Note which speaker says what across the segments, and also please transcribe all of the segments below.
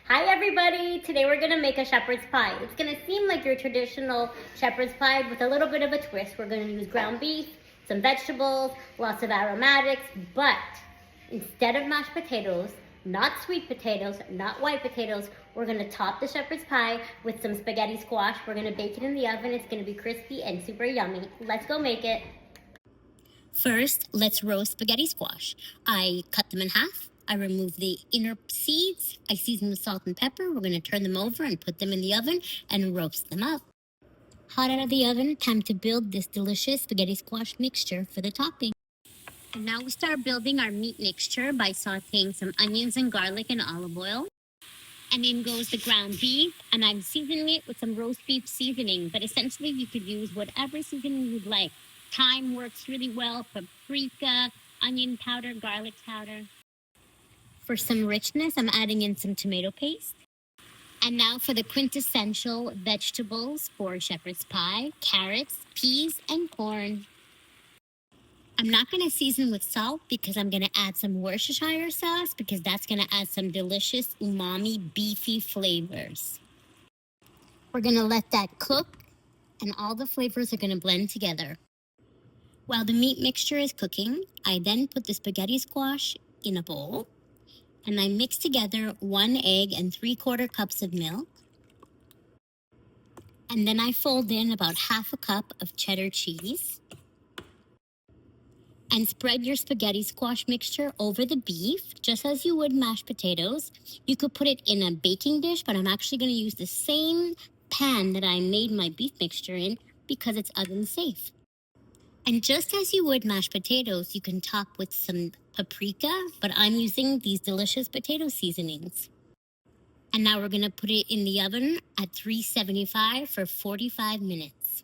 Speaker 1: Hi everybody! Today we're gonna make a shepherd's pie. It's gonna seem like your traditional shepherd's pie with a little bit of a twist. We're gonna use ground beef, some vegetables, lots of aromatics, but instead of mashed potatoes, not sweet potatoes, not white potatoes, we're gonna top the shepherd's pie with some spaghetti squash. We're gonna bake it in the oven. It's gonna be crispy and super yummy. Let's go make it. First, let's roast spaghetti squash. I cut them in half. I remove the inner seeds. I season with salt and pepper. We're going to turn them over and put them in the oven and roast them up. Hot out of the oven, time to build this delicious spaghetti squash mixture for the topping. And now we start building our meat mixture by sauteing some onions and garlic in olive oil. And in goes the ground beef, and I'm seasoning it with some roast beef seasoning, but essentially you could use whatever seasoning you'd like. Thyme works really well, paprika, onion powder, garlic powder. For some richness, I'm adding in some tomato paste. And now for the quintessential vegetables for shepherd's pie: carrots, peas, and corn. I'm not going to season with salt because I'm going to add some Worcestershire sauce because that's going to add some delicious umami beefy flavors. We're going to let that cook and all the flavors are going to blend together. While the meat mixture is cooking, I then put the spaghetti squash in a bowl and I mix together 1 egg and 3/4 cups of milk. And then I fold in about 1/2 cup of cheddar cheese. And spread your spaghetti squash mixture over the beef, just as you would mashed potatoes. You could put it in a baking dish, but I'm actually going to use the same pan that I made my beef mixture in because it's oven safe. And just as you would mashed potatoes, you can top with some paprika, but I'm using these delicious potato seasonings. And now we're going to put it in the oven at 375 for 45 minutes.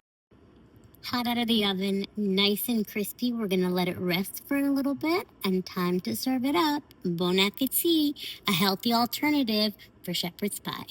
Speaker 1: Hot out of the oven, nice and crispy. We're going to let it rest for a little bit and time to serve it up. Bon appetit, a healthy alternative for shepherd's pie.